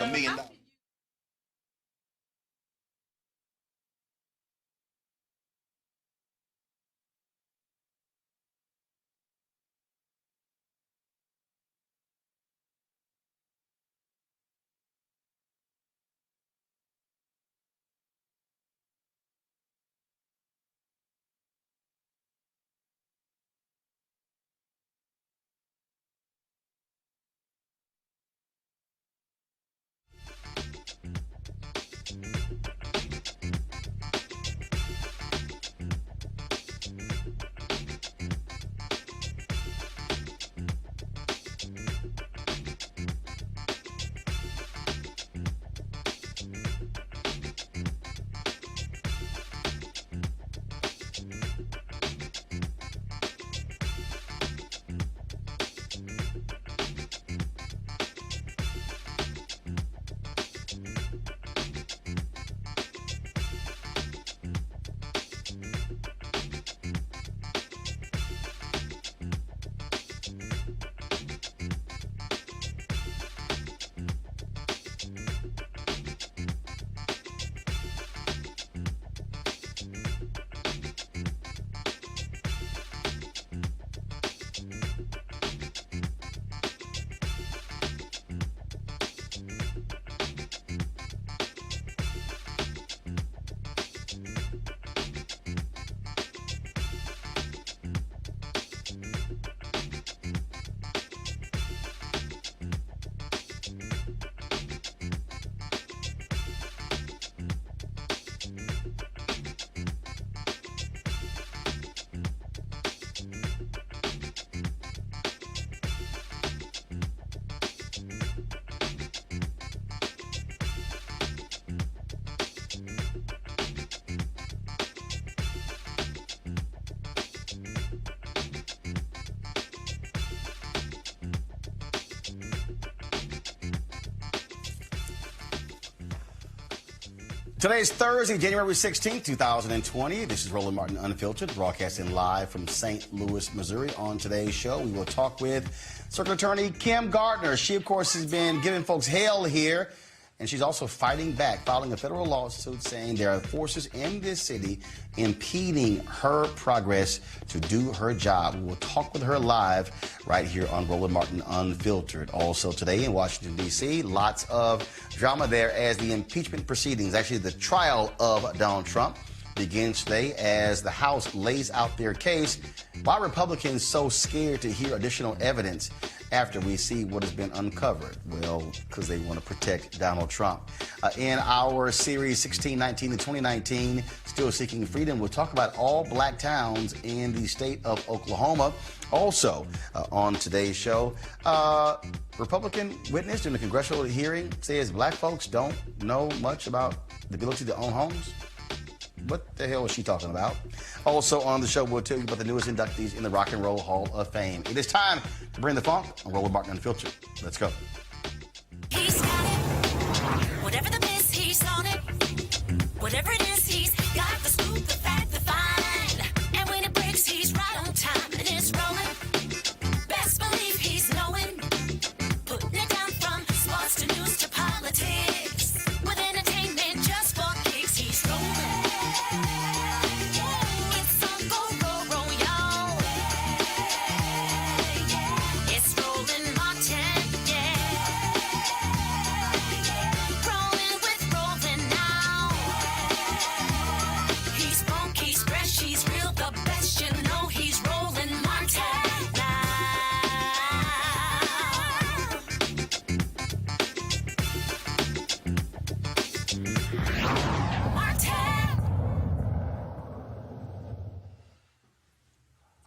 $1 million. Today's Thursday, January 16th, 2020. This is Roland Martin Unfiltered, broadcasting live from St. Louis, Missouri. On today's show, we will talk with Circuit Attorney Kim Gardner. She, of course, has been giving folks hell here, and she's also fighting back, filing a federal lawsuit saying there are forces in this city impeding her progress to do her job. We will talk with her live right here on Roland Martin Unfiltered. Also today in Washington, D.C., lots of drama there as the impeachment proceedings, actually the trial of Donald Trump, begins today as the House lays out their case. Why are Republicans so scared to hear additional evidence after we see what has been uncovered? Well, because they want to protect Donald Trump. In our series 1619 to 2019, Still Seeking Freedom, we'll talk about all black towns in the state of Oklahoma. Also, on today's show, Republican witness during the congressional hearing says black folks don't know much about the ability to own homes. What the hell is she talking about? Also on the show, we'll tell you about the newest inductees in the Rock and Roll Hall of Fame. It is time to bring the funk on Roland Martin Unfiltered. Let's go. He's got it. Whatever the miss, he's on it. Whatever it is, he's got the scoop, the fact, the find. And when it breaks, he's right on time. And it's rolling. Best believe he's knowing. Putting it down from sports to news to politics. With entertainment just for kicks, he's rolling.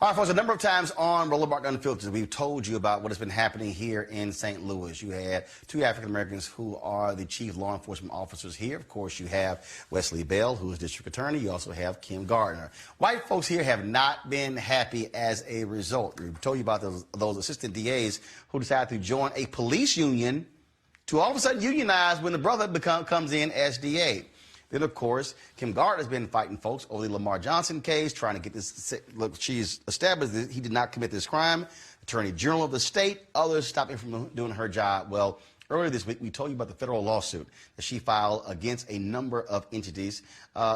All right, folks, a number of times on Roland Martin Unfiltered, we've told you about what has been happening here in St. Louis. You had two African-Americans who are the chief law enforcement officers here. Of course, you have Wesley Bell, who is district attorney. You also have Kim Gardner. White folks here have not been happy as a result. We've told you about those assistant DAs who decided to join a police union to all of a sudden unionize when the brother comes in as DA. Then, of course, Kim Gardner has been fighting folks over the Lamar Johnson case, trying to get this. Look, she's established that he did not commit this crime. Attorney General of the state, others stopping from doing her job. Well, Earlier this week, we told you about the federal lawsuit that she filed against a number of entities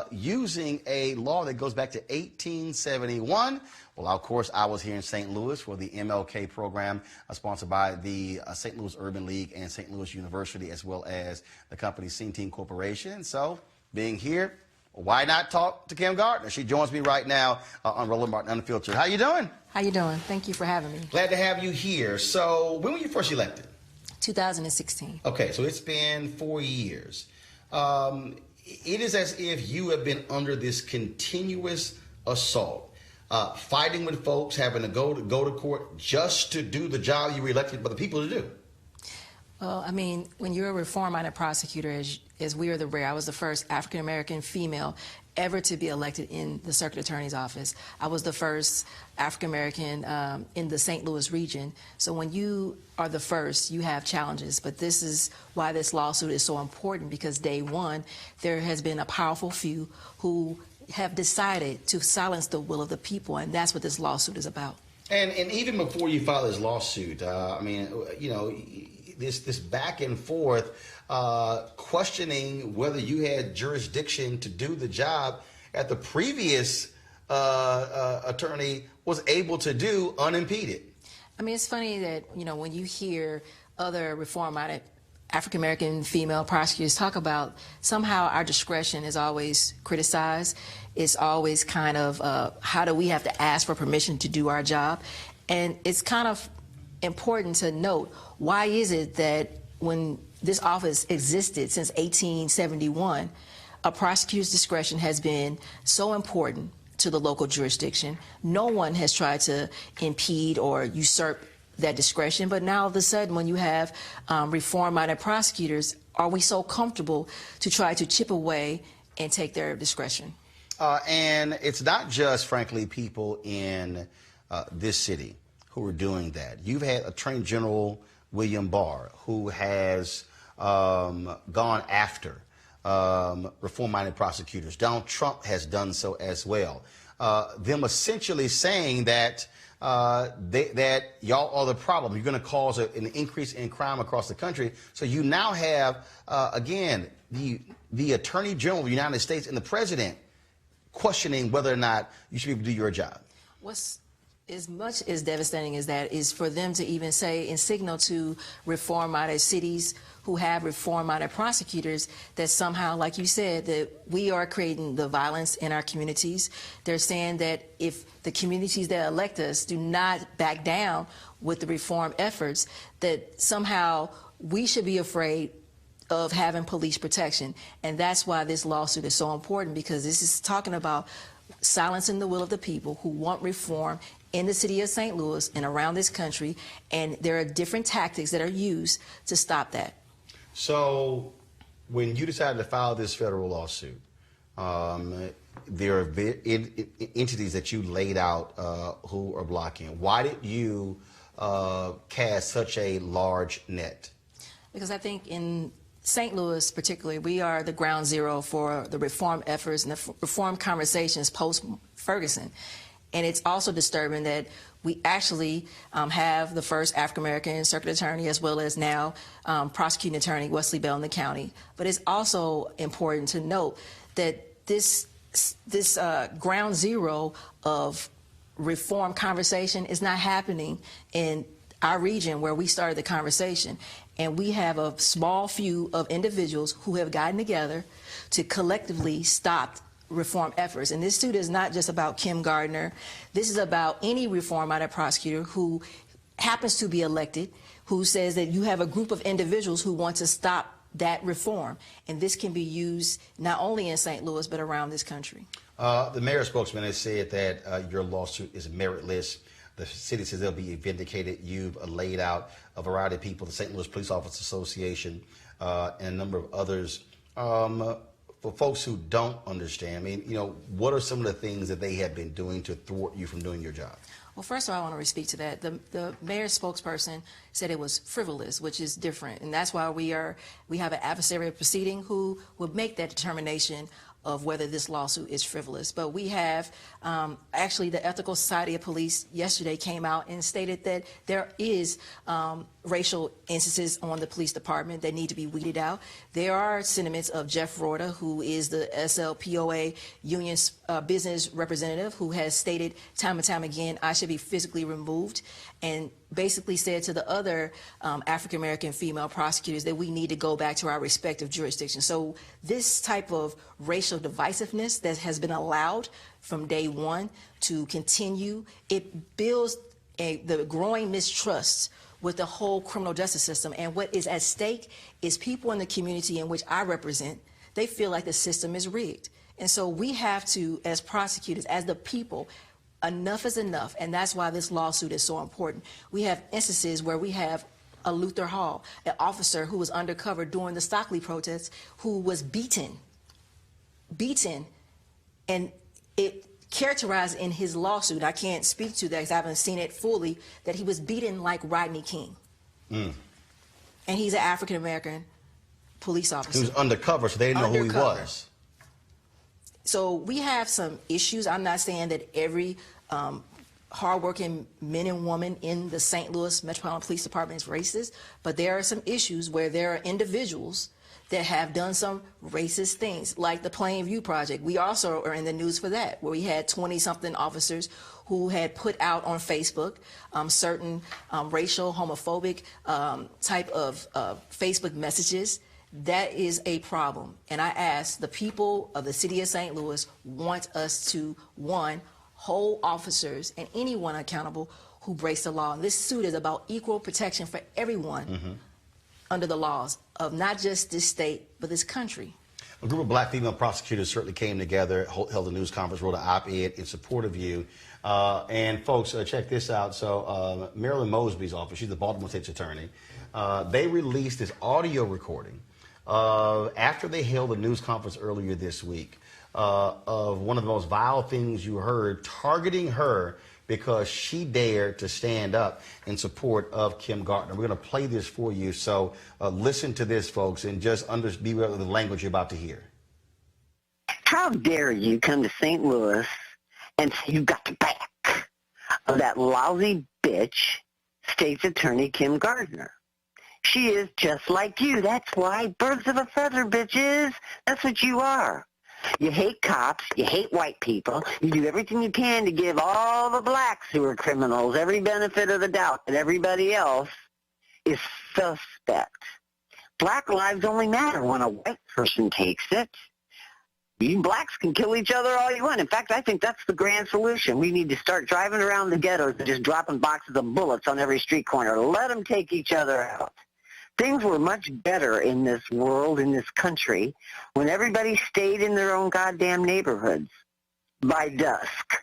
using a law that goes back to 1871. Well, of course, I was here in St. Louis for the MLK program sponsored by the St. Louis Urban League and St. Louis University, as well as the company Centene Corporation. So, being here, why not talk to Kim Gardner? She joins me right now on Roland Martin Unfiltered. How you doing? How you doing? Thank you for having me. Glad to have you here. So, when were you first elected? 2016. Okay, so it's been 4 years. It is as if you have been under this continuous assault, fighting with folks, having to go to court just to do the job you were elected by the people to do. Well, I mean, when you're a reform-minded prosecutor, as we are the rare, I was the first African-American female ever to be elected in the circuit attorney's office. I was the first African-American in the St. Louis region. So when you are the first, you have challenges. But this is why this lawsuit is so important, because day one, there has been a powerful few who have decided to silence the will of the people, and that's what this lawsuit is about. And even before you filed this lawsuit, I mean, you know, this back and forth, questioning whether you had jurisdiction to do the job that the previous attorney was able to do unimpeded. I mean, it's funny that, you know, when you hear other reform-minded African-American female prosecutors talk about somehow our discretion is always criticized. It's always kind of how do we have to ask for permission to do our job? And it's kind of important to note, why is it that when this office existed since 1871, a prosecutor's discretion has been so important to the local jurisdiction? No one has tried to impede or usurp that discretion, but now all of a sudden when you have reform-minded prosecutors, are we so comfortable to try to chip away and take their discretion? And it's not just, frankly, people in this city who are doing that. You've had Attorney General William Barr, who has gone after reform-minded prosecutors. Donald Trump has done so as well. Them essentially saying that that y'all are the problem. You're going to cause an increase in crime across the country. So you now have, again, the Attorney General of the United States and the President questioning whether or not you should be able to do your job. What's as much as devastating as that is for them to even say and signal to reform-minded cities who have reform-minded prosecutors that somehow, like you said, that we are creating the violence in our communities. They're saying that if the communities that elect us do not back down with the reform efforts, that somehow we should be afraid of having police protection. And that's why this lawsuit is so important, because this is talking about silencing the will of the people who want reform in the city of St. Louis and around this country, and there are different tactics that are used to stop that. So when you decided to file this federal lawsuit, there are entities that you laid out who are blocking. Why did you cast such a large net? Because I think in St. Louis particularly, we are the ground zero for the reform efforts and the reform conversations post-Ferguson. And it's also disturbing that we actually have the first African-American circuit attorney, as well as now prosecuting attorney Wesley Bell in the county. But it's also important to note that this ground zero of reform conversation is not happening in our region where we started the conversation. And we have a small few of individuals who have gotten together to collectively stop reform efforts. And this suit is not just about Kim Gardner. This is about any reform-minded prosecutor who happens to be elected, who says that you have a group of individuals who want to stop that reform. And this can be used not only in St. Louis, but around this country. The mayor's spokesman has said that your lawsuit is meritless. The city says they'll be vindicated. You've laid out a variety of people, the St. Louis Police Officers Association, and a number of others. For folks who don't understand, I mean, you know, what are some of the things that they have been doing to thwart you from doing your job? Well, first of all, I want to speak to that. The mayor's spokesperson said it was frivolous, which is different, and that's why we have an adversarial proceeding who will make that determination of whether this lawsuit is frivolous. But we have actually the Ethical Society of Police yesterday came out and stated that there is racial instances on the police department that need to be weeded out. There are sentiments of Jeff Rorta, who is the SLPOA union business representative, who has stated time and time again, I should be physically removed, and basically said to the other African-American female prosecutors that we need to go back to our respective jurisdictions. So this type of racial divisiveness that has been allowed from day one to continue, it builds the growing mistrust with the whole criminal justice system. And what is at stake is people in the community in which I represent, they feel like the system is rigged. And so we have to, as prosecutors, as the people, enough is enough. And that's why this lawsuit is so important. We have instances where we have a Luther Hall, an officer who was undercover during the Stockley protests, who was beaten, and it characterized in his lawsuit, I can't speak to that because I haven't seen it fully, that he was beaten like Rodney King. And he's an African-American police officer. He was undercover, so they didn't know who he was. So we have some issues. I'm not saying that every hardworking men and women in the St. Louis Metropolitan Police Department is racist, but there are some issues where there are individuals that have done some racist things, like the Plainview Project. We also are in the news for that, where we had 20-something officers who had put out on Facebook certain racial, homophobic type of Facebook messages. That is a problem. And I ask, the people of the city of St. Louis want us to, one, hold officers and anyone accountable who breaks the law. And this suit is about equal protection for everyone under the laws of not just this state, but this country. A group of black female prosecutors certainly came together, held a news conference, wrote an op-ed in support of you. And folks, check this out. So Marilyn Mosby's office, she's the Baltimore State's attorney, they released this audio recording after they held a news conference earlier this week of one of the most vile things you heard, targeting her because she dared to stand up in support of Kim Gardner. We're going to play this for you, so listen to this, folks, and just be aware of the language you're about to hear. How dare you come to St. Louis and say you got the back of that lousy bitch, State's Attorney Kim Gardner. She is just like you. That's why, birds of a feather, bitches. That's what you are. You hate cops, you hate white people, you do everything you can to give all the blacks who are criminals every benefit of the doubt, and everybody else is suspect. Black lives only matter when a white person takes it. You blacks can kill each other all you want. In fact, I think that's the grand solution. We need to start driving around the ghettos and just dropping boxes of bullets on every street corner. Let them take each other out. Things were much better in this world, in this country, when everybody stayed in their own goddamn neighborhoods by dusk.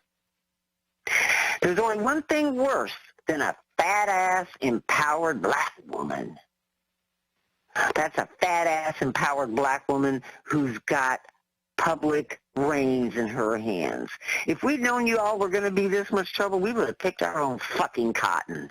There's only one thing worse than a fat-ass, empowered black woman. That's a fat-ass, empowered black woman who's got public reins in her hands. If we'd known you all were going to be this much trouble, we would have picked our own fucking cotton.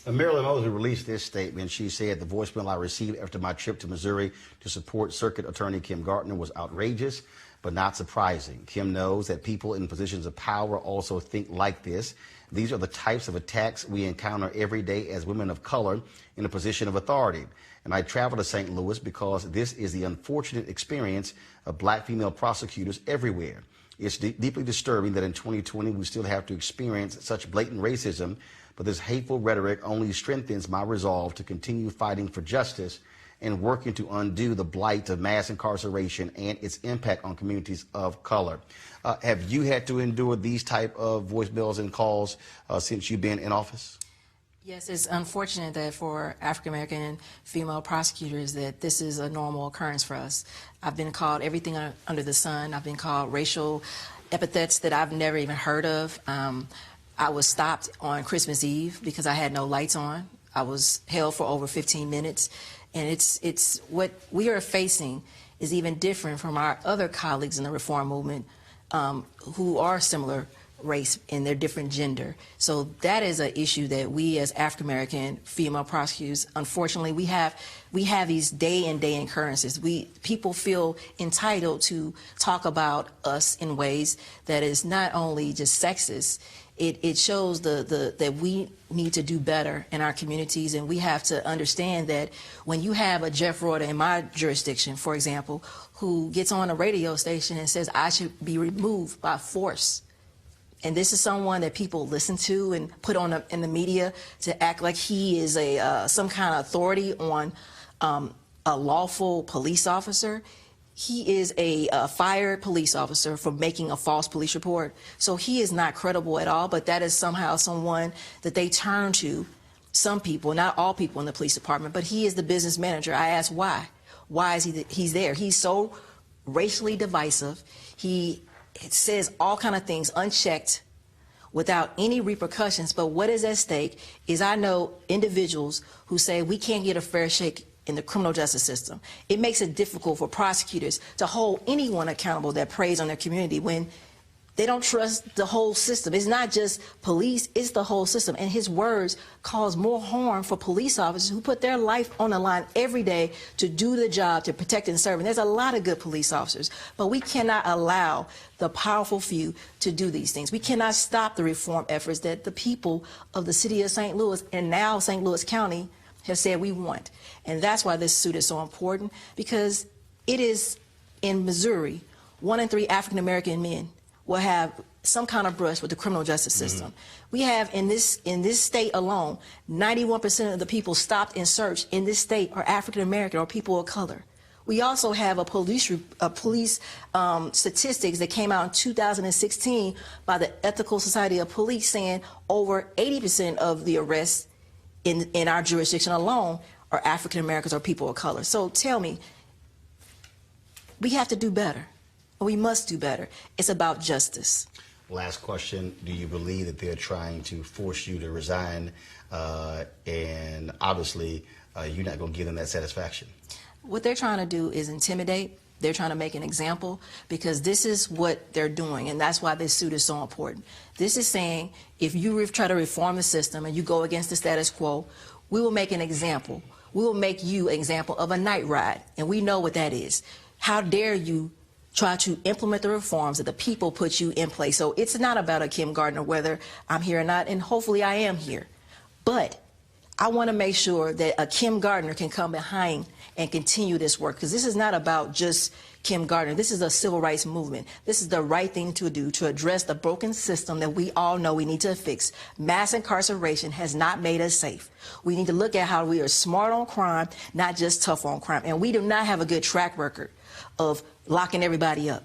Marilyn Mosby released this statement. She said, the voicemail I received after my trip to Missouri to support Circuit Attorney Kim Gardner was outrageous, but not surprising. Kim knows that people in positions of power also think like this. These are the types of attacks we encounter every day as women of color in a position of authority. And I travel to St. Louis because this is the unfortunate experience of black female prosecutors everywhere. It's deeply disturbing that in 2020 we still have to experience such blatant racism, but this hateful rhetoric only strengthens my resolve to continue fighting for justice and working to undo the blight of mass incarceration and its impact on communities of color. Have you had to endure these type of voicemails and calls since you've been in office? Yes, it's unfortunate that for African-American female prosecutors that this is a normal occurrence for us. I've been called everything under the sun. I've been called racial epithets that I've never even heard of. I was stopped on Christmas Eve because I had no lights on. I was held for over 15 minutes. And it's what we are facing is even different from our other colleagues in the reform movement who are similar race and their different gender. So that is an issue that we as African-American female prosecutors, unfortunately, we have these day in, day in occurrences. People feel entitled to talk about us in ways that is not only just sexist, it shows that we need to do better in our communities, and we have to understand that when you have a Jeff Rorter in my jurisdiction, for example, who gets on a radio station and says I should be removed by force, and this is someone that people listen to and put on in the media to act like he is some kind of authority on a lawful police officer. He is a fired police officer for making a false police report. So he is not credible at all, but that is somehow someone that they turn to, some people, not all people in the police department, but he is the business manager. I asked why. Why is he's there? He's so racially divisive. He says all kind of things unchecked without any repercussions. But what is at stake is I know individuals who say we can't get a fair shake in the criminal justice system. It makes it difficult for prosecutors to hold anyone accountable that preys on their community when they don't trust the whole system. It's not just police, it's the whole system. And his words cause more harm for police officers who put their life on the line every day to do the job, to protect and serve. And there's a lot of good police officers, but we cannot allow the powerful few to do these things. We cannot stop the reform efforts that the people of the city of St. Louis and now St. Louis County have said we want. And that's why this suit is so important, because it is in Missouri, 1 in 3 African-American men will have some kind of brush with the criminal justice system. We have in this state alone, 91% of the people stopped and searched in this state are African-American or people of color. We also have a police statistics that came out in 2016 by the Ethical Society of Police saying over 80% of the arrests in our jurisdiction alone are African Americans or people of color. So tell me, we have to do better. We must do better. It's about justice. Last question. Do you believe that they're trying to force you to resign? And obviously, you're not going to give them that satisfaction. What they're trying to do is intimidate. They're trying to make an example, because this is what they're doing, and that's why this suit is so important. This is saying if you try to reform the system and you go against the status quo, we will make an example. We will make you an example of a night ride, and we know what that is. How dare you try to implement the reforms that the people put you in place? So it's not about a Kim Gardner, whether I'm here or not, and hopefully I am here. But I want to make sure that a Kim Gardner can come behind and continue this work, because this is not about just Kim Gardner. This is a civil rights movement. This is the right thing to do to address the broken system that we all know we need to fix. Mass incarceration has not made us safe. We need to look at how we are smart on crime, not just tough on crime. And we do not have a good track record of locking everybody up.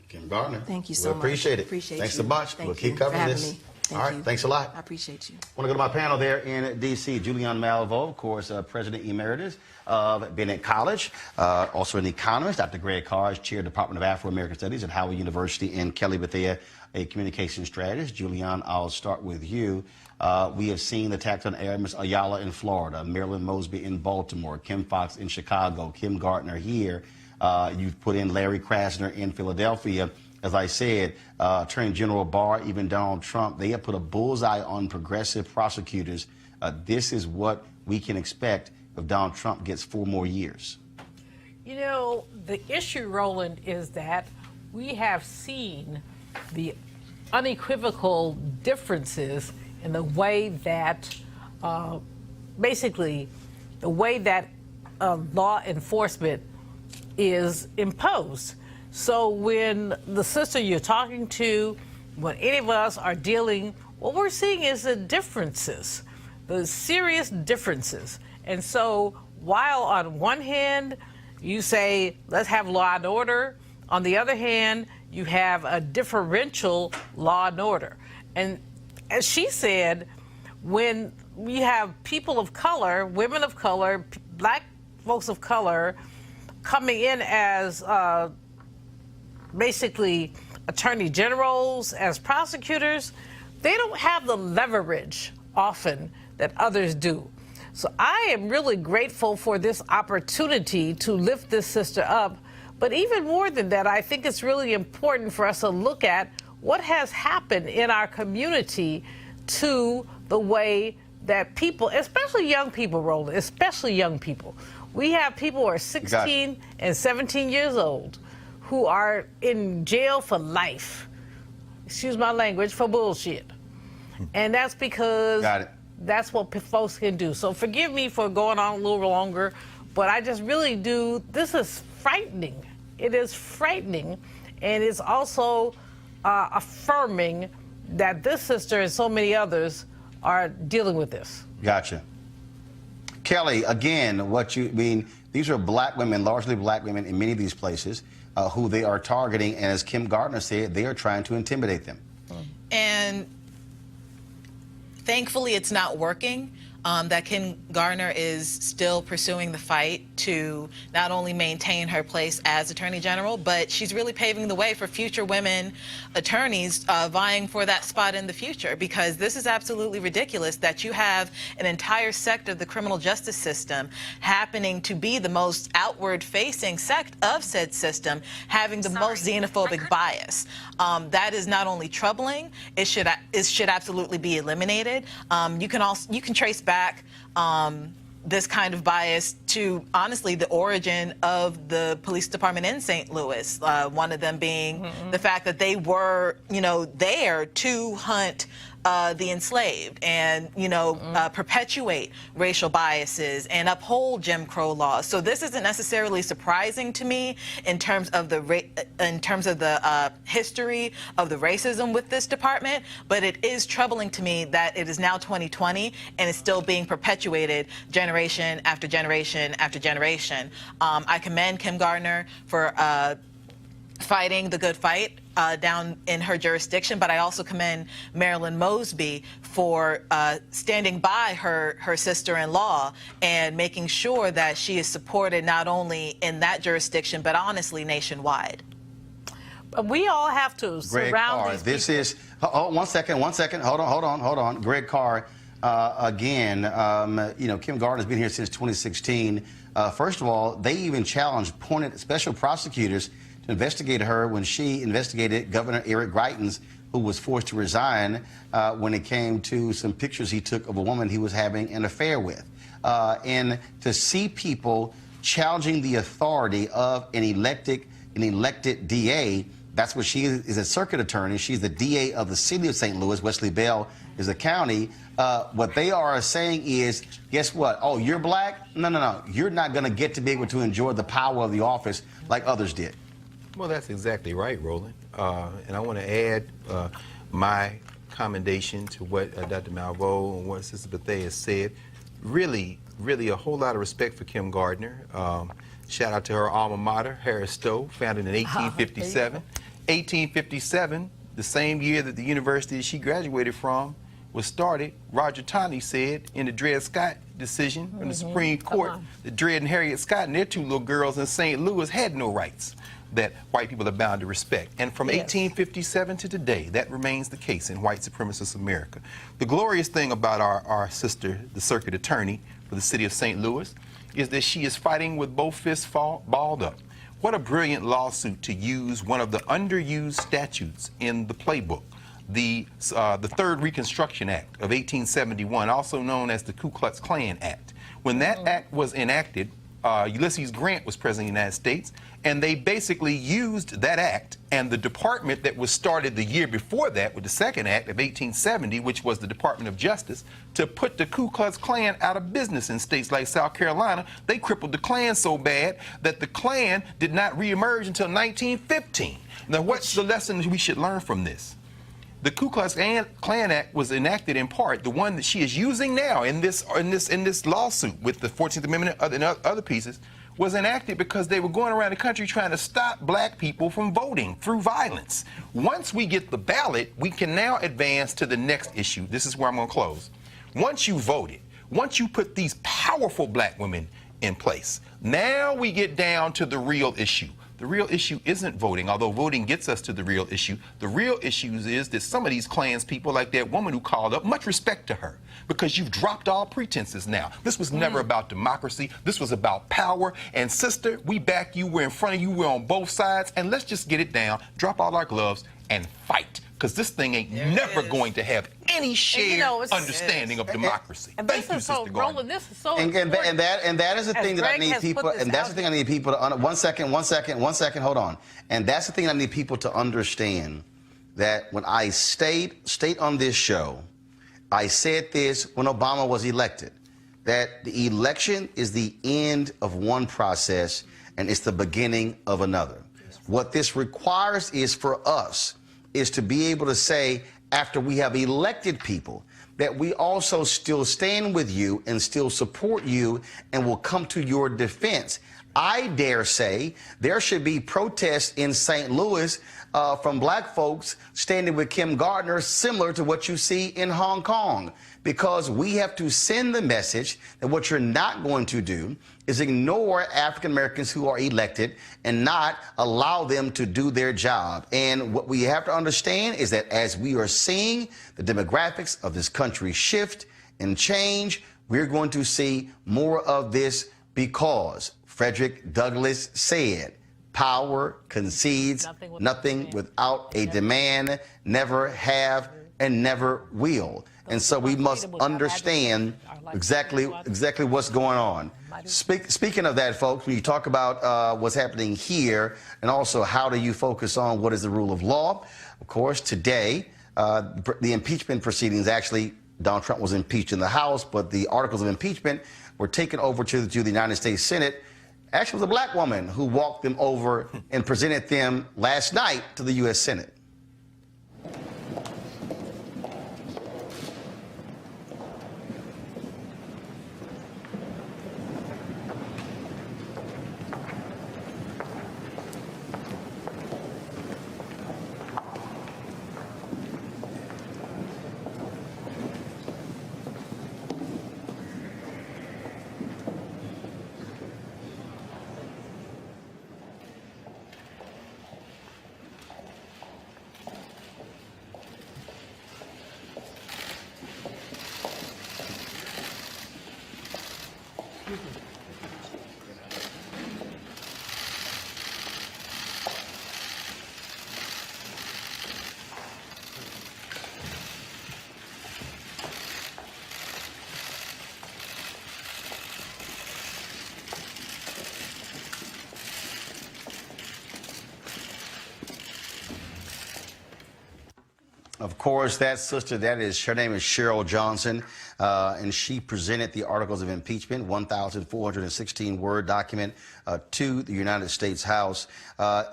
Kim Gardner. Thank you so much. Appreciate it. Appreciate Thanks you. a bunch. Thank We'll you keep for covering having this. me. Thank All right. you. Thanks a lot. I appreciate you. I want to go to my panel there in D.C. Julian Malveaux, of course, President Emeritus of Bennett College, also an economist. Dr. Greg Carr is Chair of the Department of Afro-American Studies at Howard University, and Kelly Bethea, a communication strategist. Julian, I'll start with you. We have seen attacks on Ms. Ayala in Florida, Marilyn Mosby in Baltimore, Kim Foxx in Chicago, Kim Gardner here. You've put in Larry Krasner in Philadelphia. As I said, Attorney General Barr, even Donald Trump, they have put a bullseye on progressive prosecutors. This is what we can expect if Donald Trump gets 4 more years. You know, the issue, Roland, is that we have seen the unequivocal differences in the way that, basically, the way that law enforcement is imposed. So when the sister you're talking to, when any of us are dealing, what we're seeing is the differences, the serious differences. And so while on one hand, you say, let's have law and order, on the other hand, you have a differential law and order. And as she said, when we have people of color, women of color, black folks of color coming in as basically attorney generals, as prosecutors, they don't have the leverage often that others do. So I am really grateful for this opportunity to lift this sister up. But even more than that, I think it's really important for us to look at what has happened in our community to the way that people, especially young people, Roland, especially young people. We have people who are 16 and 17 years old who are in jail for life. excuse my language, for bullshit. And that's because that's what folks can do. So forgive me for going on a little longer, but I just really do. This is frightening. It is frightening. And it's also affirming that this sister and so many others are dealing with this. Gotcha. Kelly, again, what you mean, these are black women, largely black women in many of these places, who they are targeting, and as Kim Gardner said, they are trying to intimidate them. And thankfully it's not working. That Kim Gardner is still pursuing the fight to not only maintain her place as Attorney General, but she's really paving the way for future women attorneys vying for that spot in the future, because this is absolutely ridiculous that you have an entire sect of the criminal justice system happening to be the most outward-facing sect of said system, having the most xenophobic bias. That is not only troubling, it should absolutely be eliminated. You can trace back this kind of bias to, honestly, the origin of the police department in St. Louis. One of them being the fact that they were, there to hunt the enslaved and, perpetuate racial biases and uphold Jim Crow laws. So this isn't necessarily surprising to me in terms of the history of the racism with this department, but it is troubling to me that it is now 2020 and it's still being perpetuated generation after generation after generation. I commend Kim Gardner for fighting the good fight down in her jurisdiction, but I also commend Marilyn Mosby for standing by her sister-in-law and making sure that she is supported not only in that jurisdiction, but honestly nationwide. But we all have to surround these people. This is, one second, hold on. Greg Carr, again, Kim Gardner's been here since 2016. First of all, they even appointed special prosecutors to investigate her when she investigated Governor Eric Greitens, who was forced to resign when it came to some pictures he took of a woman he was having an affair with. And to see people challenging the authority of an elected DA, that's what she is, a circuit attorney. She's the DA of the city of St. Louis. Wesley Bell is the county. What they are saying is, guess what? Oh, you're black? No. You're not going to get to be able to enjoy the power of the office like others did. Well, that's exactly right, Roland. And I want to add my commendation to what Dr. Malveaux and what Sister Bethea said. Really a whole lot of respect for Kim Gardner. Shout out to her alma mater, Harris Stowe, founded in 1857. 1857, the same year that the university she graduated from was started, Roger Taney said in the Dred Scott decision from the Supreme Court that Dred and Harriet Scott and their two little girls in St. Louis had no rights that white people are bound to respect. And from 1857 to today, that remains the case in white supremacist America. The glorious thing about our sister, the circuit attorney for the city of St. Louis, is that she is fighting with both fists balled up. What a brilliant lawsuit to use one of the underused statutes in the playbook, the Third Reconstruction Act of 1871, also known as the Ku Klux Klan Act. When that act was enacted, Ulysses Grant was president of the United States, and they basically used that act and the department that was started the year before that with the Second Act of 1870, which was the Department of Justice, to put the Ku Klux Klan out of business in states like South Carolina. They crippled the Klan so bad that the Klan did not reemerge until 1915. Now, what's the lesson we should learn from this? The Ku Klux Klan Act was enacted in part, the one that she is using now in this lawsuit with the 14th Amendment and other pieces, was enacted because they were going around the country trying to stop black people from voting through violence. Once we get the ballot, we can now advance to the next issue. This is where I'm going to close. Once you voted, once you put these powerful black women in place, now we get down to the real issue. The real issue isn't voting, although voting gets us to the real issue. The real issue is that some of these Klans people, like that woman who called up, much respect to her, because you've dropped all pretenses now. This was never about democracy. This was about power. And sister, we back you. We're in front of you. We're on both sides. And let's just get it down, drop all our gloves, and fight. Because this thing ain't never going to have any shared understanding of democracy. And Thank you, this is so, Sister Gardner. Roland, this is so And that is the thing that I need people, and that's the thing I need people to, one second, hold on. And that's the thing I need people to understand, that when I state on this show, I said this when Obama was elected, that the election is the end of one process and it's the beginning of another. What this requires is for us is to be able to say, after we have elected people, that we also still stand with you and still support you and will come to your defense. I dare say there should be protests in St. Louis from black folks standing with Kim Gardner, similar to what you see in Hong Kong, because we have to send the message that what you're not going to do is ignore African Americans who are elected and not allow them to do their job. And what we have to understand is that as we are seeing the demographics of this country shift and change, we're going to see more of this, because Frederick Douglass said, power concedes nothing without a demand, never have and never will. And so we must understand exactly what's going on. Speaking of that, folks, when you talk about what's happening here, and also how do you focus on what is the rule of law, of course, today, the impeachment proceedings, actually, Donald Trump was impeached in the House, but the articles of impeachment were taken over to the United States Senate. Actually, it was a black woman who walked them over and presented them last night to the U.S. Senate. Of course, that sister, her name is Cheryl Johnson, and she presented the articles of impeachment, 1,416-word document, to the United States House.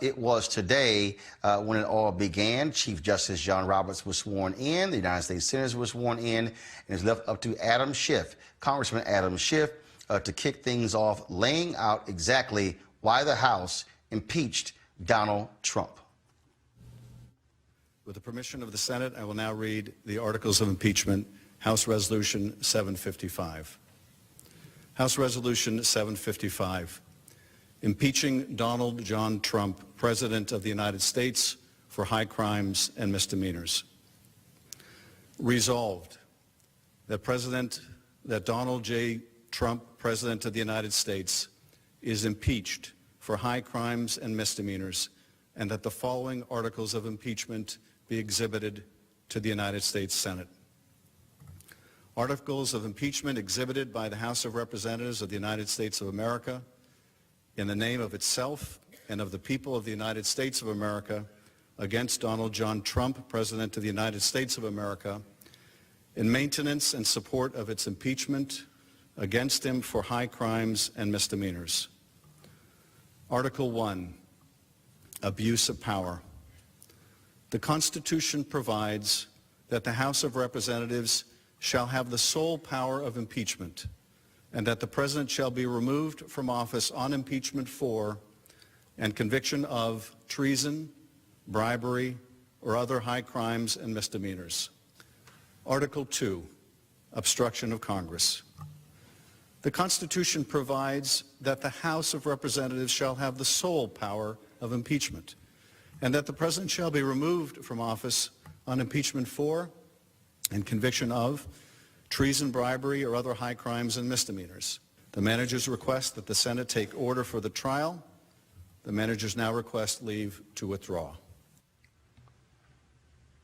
It was today when it all began. Chief Justice John Roberts was sworn in, the United States Senators were sworn in, and it's left up to Adam Schiff, Congressman Adam Schiff, to kick things off, laying out exactly why the House impeached Donald Trump. With the permission of the Senate, I will now read the articles of impeachment, House Resolution 755. House Resolution 755, impeaching Donald John Trump, President of the United States, for high crimes and misdemeanors. Resolved that Donald J. Trump, President of the United States, is impeached for high crimes and misdemeanors, and that the following articles of impeachment be exhibited to the United States Senate. Articles of impeachment exhibited by the House of Representatives of the United States of America in the name of itself and of the people of the United States of America against Donald John Trump, President of the United States of America, in maintenance and support of its impeachment against him for high crimes and misdemeanors. Article 1, abuse of power. The Constitution provides that the House of Representatives shall have the sole power of impeachment, and that the President shall be removed from office on impeachment for and conviction of treason, bribery, or other high crimes and misdemeanors. Article 2, obstruction of Congress. The Constitution provides that the House of Representatives shall have the sole power of impeachment, and that the President shall be removed from office on impeachment for and conviction of treason, bribery, or other high crimes and misdemeanors. The managers request that the Senate take order for the trial. The managers now request leave to withdraw.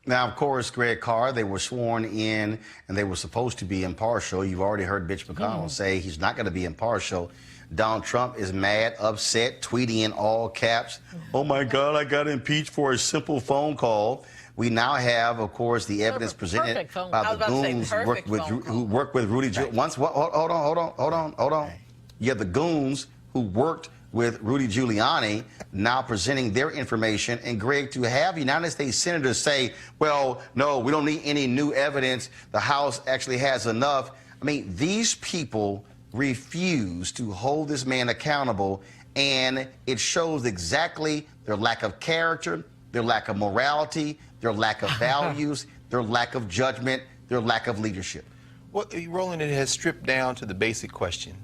Now, of course, Greg Carr, they were sworn in and they were supposed to be impartial. You've already heard Mitch McConnell say he's not going to be impartial. Donald Trump is mad, upset, tweeting in all caps, "Oh my God, I got impeached for a simple phone call." We now have, of course, the evidence presented by the goons who worked with Rudy Giuliani. Hold on. You have the goons who worked with Rudy Giuliani now presenting their information. And Greg, to have United States senators say, well, no, we don't need any new evidence, the House actually has enough. I mean, these people refuse to hold this man accountable, and it shows exactly their lack of character, their lack of morality, their lack of values, their lack of judgment, their lack of leadership. Well, Roland, it has stripped down to the basic question.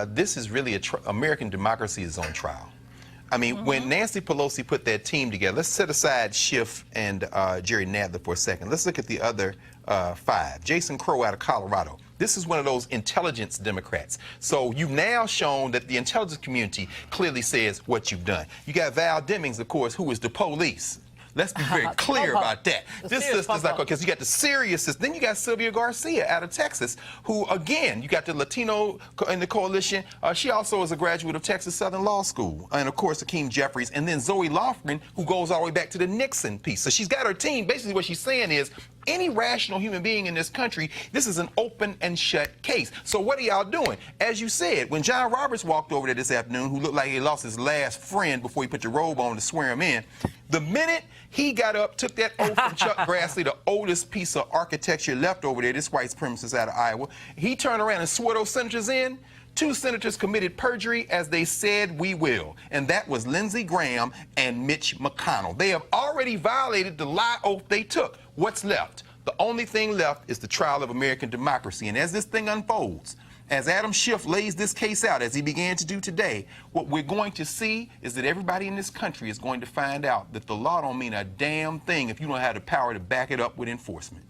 This is really American democracy is on trial. I mean, when Nancy Pelosi put that team together, let's set aside Schiff and Jerry Nadler for a second. Let's look at the other five. Jason Crow out of Colorado. This is one of those intelligence Democrats. So you've now shown that the intelligence community clearly says what you've done. You got Val Demings, of course, who is the police. Let's be very clear about that. This sister's like, because you got the serious sister. Then you got Sylvia Garcia out of Texas, who, again, you got the Latino in the coalition. She also is a graduate of Texas Southern Law School. And, of course, Hakeem Jeffries. And then Zoe Lofgren, who goes all the way back to the Nixon piece. So she's got her team. Basically, what she's saying is, any rational human being in this country, this is an open and shut case. So what are y'all doing? As you said, when John Roberts walked over there this afternoon, who looked like he lost his last friend before he put your robe on to swear him in, the minute he got up, took that oath from Chuck Grassley, the oldest piece of architecture left over there, this white supremacist out of Iowa, he turned around and swore those senators in. 2 senators committed perjury as they said we will, and that was Lindsey Graham and Mitch McConnell. They have already violated the lie oath they took. What's left? The only thing left is the trial of American democracy, and as this thing unfolds, as Adam Schiff lays this case out, as he began to do today, what we're going to see is that everybody in this country is going to find out that the law don't mean a damn thing if you don't have the power to back it up with enforcement.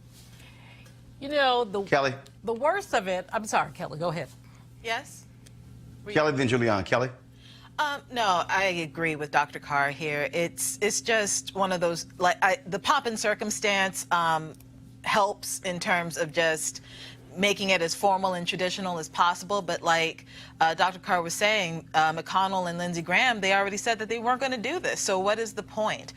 You know, Kelly. The worst of it, I'm sorry, Kelly, go ahead. Yes? Kelly, then Giuliani. Kelly? No, I agree with Dr. Carr here. It's just one of those, the pomp and circumstance helps in terms of just making it as formal and traditional as possible. But like Dr. Carr was saying, McConnell and Lindsey Graham, they already said that they weren't going to do this. So what is the point?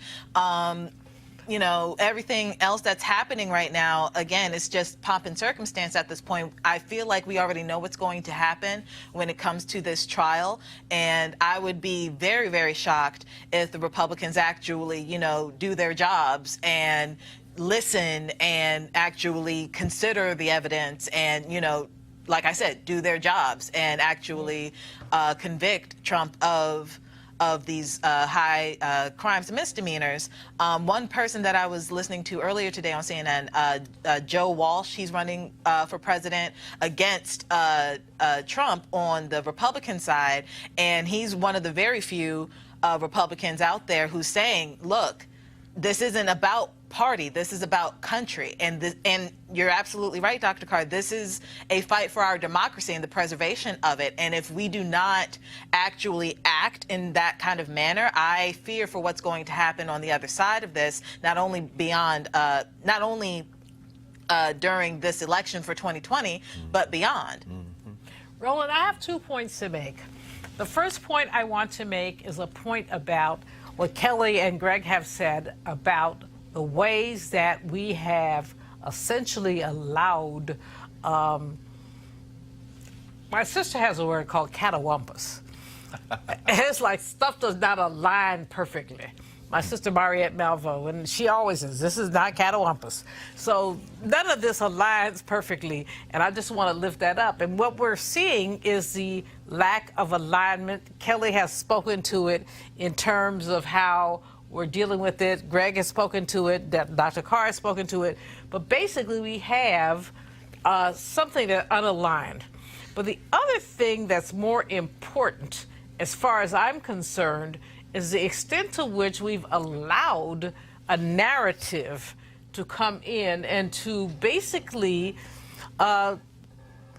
You know, everything else that's happening right now, again, it's just pomp and circumstance at this point. I feel like we already know what's going to happen when it comes to this trial. And I would be very, very shocked if the Republicans actually, you know, do their jobs and listen and actually consider the evidence and, you know, like I said, do their jobs and actually convict Trump of these high crimes and misdemeanors. One person that I was listening to earlier today on CNN, Joe Walsh, he's running for president against Trump on the Republican side, and he's one of the very few Republicans out there who's saying, look, this isn't about party, this is about country. And you're absolutely right, Dr. Carr, this is a fight for our democracy and the preservation of it. And if we do not actually act in that kind of manner, I fear for what's going to happen on the other side of this, not only during this election for 2020, but beyond. Roland, I have 2 points to make. The first point I want to make is a point about what Kelly and Greg have said about the ways that we have essentially allowed, my sister has a word called catawampus. It's like stuff does not align perfectly. My sister Mariette Malvo, and she always says, this is not catawampus. So none of this aligns perfectly, and I just want to lift that up. And what we're seeing is the lack of alignment. Kelly has spoken to it in terms of how we're dealing with it. Greg has spoken to it. Dr. Carr has spoken to it. But basically, we have something that unaligned. But the other thing that's more important, as far as I'm concerned, is the extent to which we've allowed a narrative to come in and to basically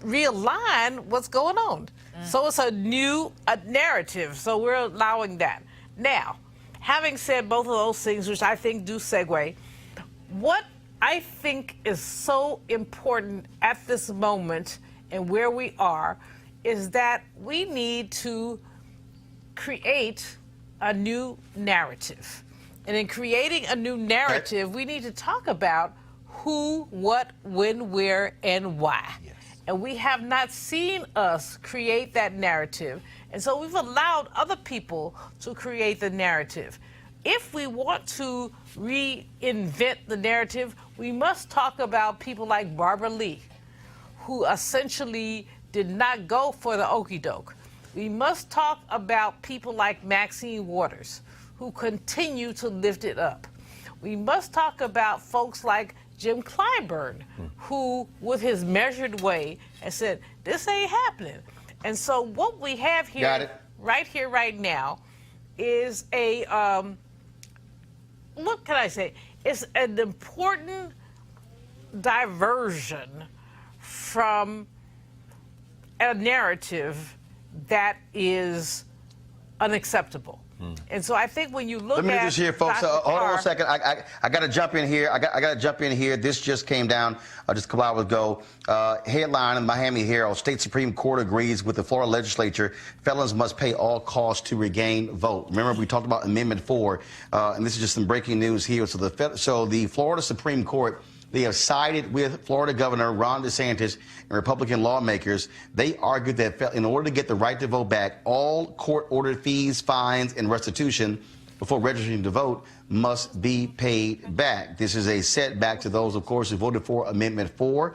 realign what's going on. So it's a new narrative. So we're allowing that. Now, having said both of those things, which I think do segue, What I think is so important at this moment and where we are is that we need to create a new narrative. And in creating a new narrative, we need to talk about who, what, when, where, and why. Yes. And we have not seen us create that narrative. And so we've allowed other people to create the narrative. If we want to reinvent the narrative, we must talk about people like Barbara Lee, who essentially did not go for the okie doke. We must talk about people like Maxine Waters, who continue to lift it up. We must talk about folks like Jim Clyburn, who, with his measured way, has said, this ain't happening. And so what we have here, right now, is a, what can I say? It's an important diversion from a narrative that is unacceptable. And so I think when you look at... Let me just hear, folks. Hold on a second. I got to jump in here. I got to jump in here. This just came down just a couple hours ago. Headline in Miami Herald: State Supreme Court agrees with the Florida legislature. Felons must pay all costs to regain vote. Remember, we talked about Amendment 4, and this is just some breaking news here. So the Florida Supreme Court, they have sided with Florida Governor Ron DeSantis and Republican lawmakers. They argued that in order to get the right to vote back, all court-ordered fees, fines, and restitution before registering to vote must be paid back. This is a setback to those, of course, who voted for Amendment 4.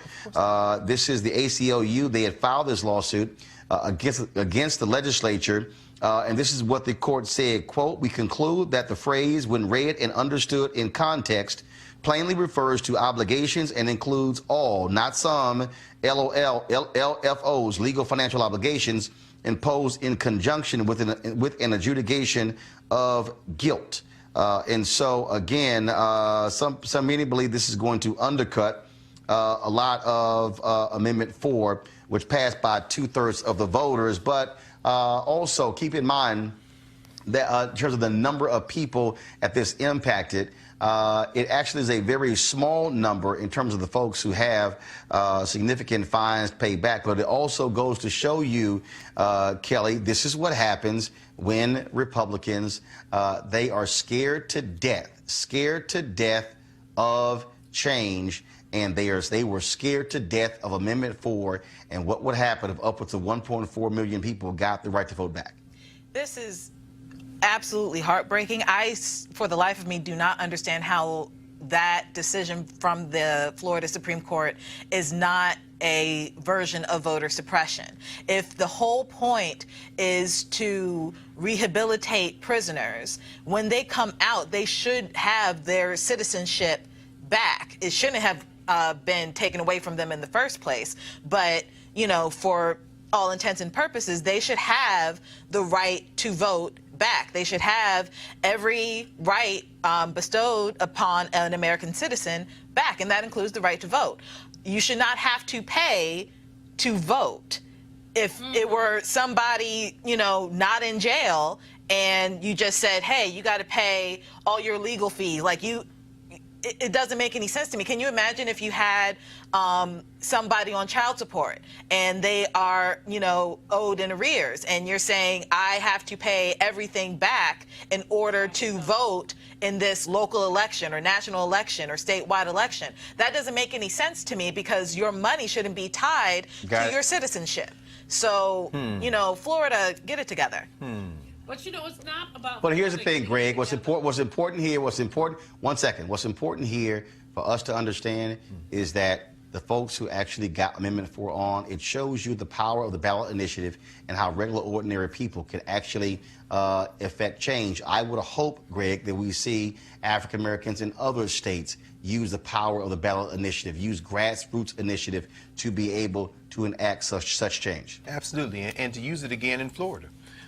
This is the ACLU. They had filed this lawsuit against the legislature. And this is what the court said, quote, "We conclude that the phrase, when read and understood in context, plainly refers to obligations and includes all, not some, LFOs, legal financial obligations, imposed in conjunction with an adjudication of guilt." And so, again, many believe this is going to undercut a lot of Amendment 4, which passed by 2/3 of the voters. But also keep in mind that in terms of the number of people that this impacted, it actually is a very small number in terms of the folks who have significant fines paid back. But it also goes to show you, Kelly, this is what happens when Republicans, they are scared to death of change. And they were scared to death of Amendment 4 and what would happen if upwards of 1.4 million people got the right to vote back. This is absolutely heartbreaking. I, for the life of me, do not understand how that decision from the Florida Supreme Court is not a version of voter suppression. If the whole point is to rehabilitate prisoners, when they come out, they should have their citizenship back. It shouldn't have been taken away from them in the first place. But, you know, for all intents and purposes, they should have the right to vote back. They should have every right bestowed upon an American citizen back, and that includes the right to vote. You should not have to pay to vote. If it were somebody, you know, not in jail, and you just said, hey, you got to pay all your legal fees, like it doesn't make any sense to me. Can you imagine if you had somebody on child support and they are, you know, owed in arrears, and you're saying, I have to pay everything back in order to vote in this local election or national election or statewide election? That doesn't make any sense to me, because your money shouldn't be tied to your citizenship. So, you know, Florida, get it together. But, you know, it's not about... But here's the thing, Greg. What's important here, one second. What's important here for us to understand is that the folks who actually got Amendment 4 on, it shows you the power of the ballot initiative and how regular, ordinary people can actually affect change. I would hope, Greg, that we see African Americans in other states use the power of the ballot initiative, use grassroots initiative to be able to enact such change. Absolutely, and to use it again in Florida.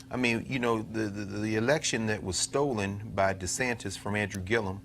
I mean, you know, the election that was stolen by DeSantis from Andrew Gillum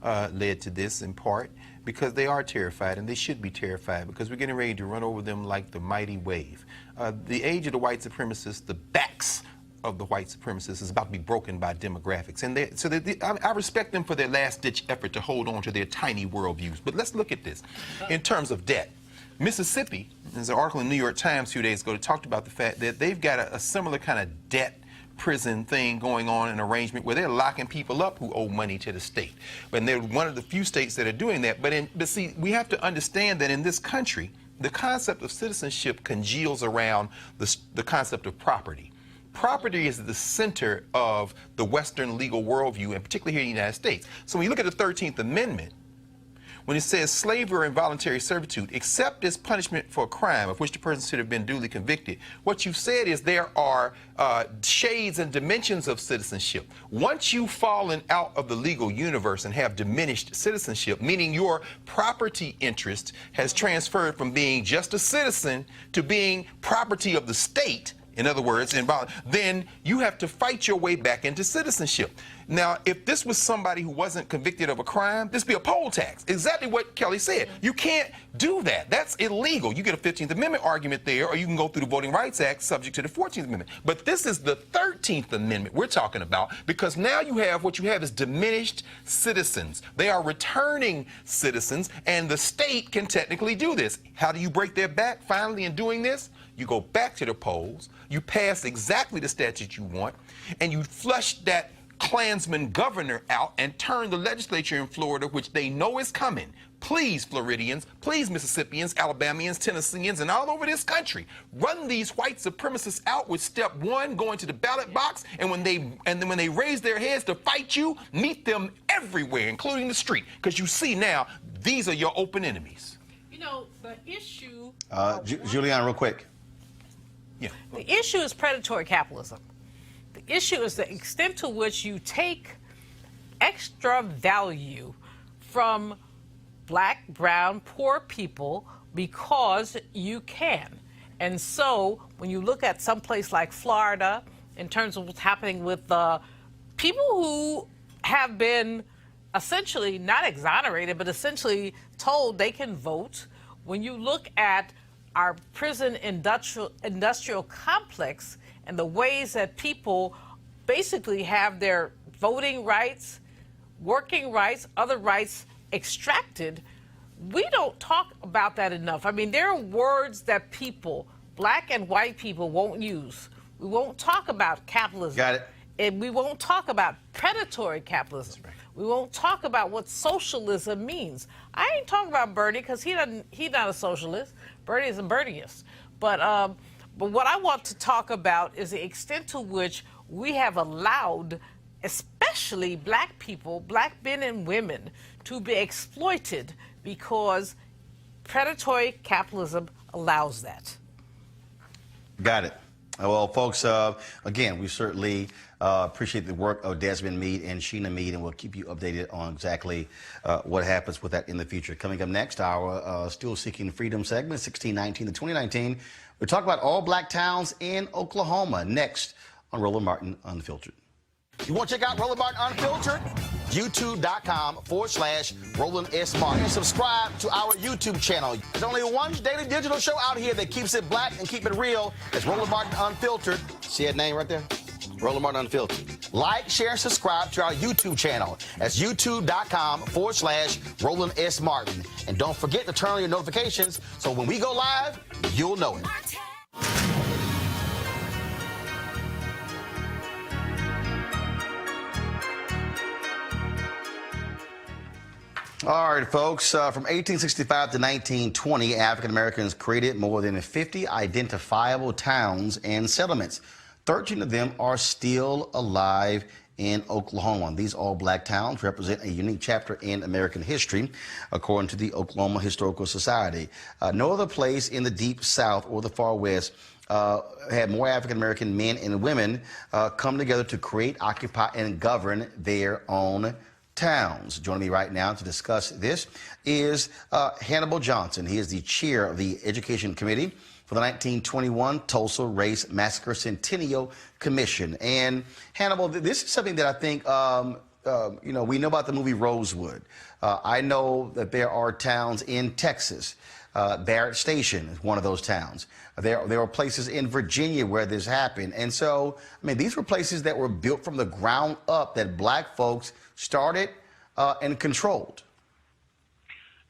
led to this in part because they are terrified, and they should be terrified, because we're getting ready to run over them like the mighty wave. The age of the white supremacists, the backs of the white supremacists is about to be broken by demographics. And I respect them for their last-ditch effort to hold on to their tiny worldviews. But let's look at this in terms of debt. Mississippi, there's an article in the New York Times 2 days ago that talked about the fact that they've got a similar kind of debt prison thing going on, an arrangement where they're locking people up who owe money to the state. But they're one of the few states that are doing that. But see, we have to understand that in this country, the concept of citizenship congeals around the concept of property. Property is at the center of the Western legal worldview, and particularly here in the United States. So when you look at the 13th Amendment, when it says slavery or involuntary servitude, except as punishment for a crime of which the person should have been duly convicted, what you've said is there are shades and dimensions of citizenship. Once you've fallen out of the legal universe and have diminished citizenship, meaning your property interest has transferred from being just a citizen to being property of the state, in other words, then you have to fight your way back into citizenship. Now, if this was somebody who wasn't convicted of a crime, this would be a poll tax. Exactly what Kelly said. You can't do that. That's illegal. You get a 15th Amendment argument there, or you can go through the Voting Rights Act subject to the 14th Amendment. But this is the 13th Amendment we're talking about, because now what you have is diminished citizens. They are returning citizens, and the state can technically do this. How do you break their back finally in doing this? You go back to the polls, you pass exactly the statute you want, and you flush that Klansman governor out and turn the legislature in Florida, which they know is coming. Please, Floridians, please, Mississippians, Alabamians, Tennesseans, and all over this country, run these white supremacists out with step one, going to the ballot box, and when they raise their heads to fight you, meet them everywhere, including the street, because you see now, these are your open enemies. You know, the issue... Julianne, real quick. Yeah. The issue is predatory capitalism. The issue is the extent to which you take extra value from black, brown, poor people because you can. And so when you look at some place like Florida, in terms of what's happening with people who have been essentially not exonerated, but essentially told they can vote, when you look at our prison industrial complex and the ways that people basically have their voting rights, working rights, other rights extracted, we don't talk about that enough. I mean, there are words that people, black and white people, won't use. We won't talk about capitalism. Got it. And we won't talk about predatory capitalism. Right. We won't talk about what socialism means. I ain't talking about Bernie because he's not a socialist. Bernie is a Bernieist. But what I want to talk about is the extent to which we have allowed, especially black people, black men and women, to be exploited because predatory capitalism allows that. Got it. Well, folks, again, we certainly appreciate the work of Desmond Meade and Sheena Meade, and we'll keep you updated on exactly what happens with that in the future. Coming up next, our Still Seeking Freedom segment, 1619 to 2019. We'll talk about all black towns in Oklahoma next on Roland Martin Unfiltered. You want to check out Roland Martin Unfiltered? YouTube.com/Roland S. Martin. Subscribe to our YouTube channel. There's only one daily digital show out here that keeps it black and keep it real. It's Roland Martin Unfiltered. See that name right there? Roland Martin Unfiltered. Like, share, and subscribe to our YouTube channel. That's YouTube.com/Roland S. Martin. And don't forget to turn on your notifications so when we go live, you'll know it. All right, folks, from 1865 to 1920, African Americans created more than 50 identifiable towns and settlements. 13 of them are still alive in Oklahoma. These all-black towns represent a unique chapter in American history, according to the Oklahoma Historical Society. No other place in the Deep South or the Far West had more African-American men and women come together to create, occupy, and govern their own towns. Joining me right now to discuss this is Hannibal Johnson. He is the chair of the Education Committee for the 1921 Tulsa Race Massacre Centennial Commission. And Hannibal, this is something that I think we know about the movie Rosewood. I know that there are towns in Texas. Barrett Station is one of those towns. There are places in Virginia where this happened. And so, I mean, these were places that were built from the ground up that black folks started and controlled.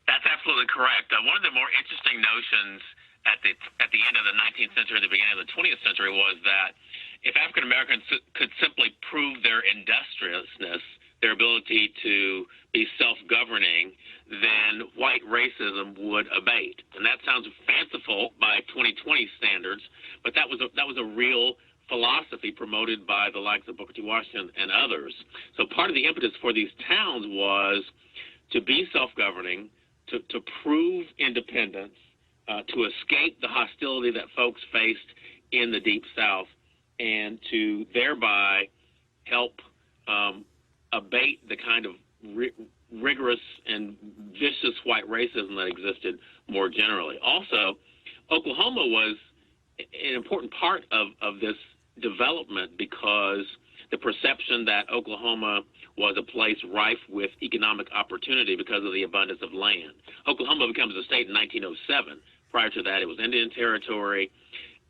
That's absolutely correct. One of the more interesting notions at the end of the 19th century, the beginning of the 20th century, was that if African Americans could simply prove their industriousness, their ability to be self-governing, then white racism would abate. And that sounds fanciful by 2020 standards, but that was a real philosophy promoted by the likes of Booker T. Washington and others. So part of the impetus for these towns was to be self-governing, to prove independence, to escape the hostility that folks faced in the Deep South, and to thereby help abate the kind of rigorous and vicious white racism that existed more generally. Also, Oklahoma was an important part of this development because the perception that Oklahoma was a place rife with economic opportunity because of the abundance of land. Oklahoma becomes a state in 1907. Prior to that, it was Indian Territory.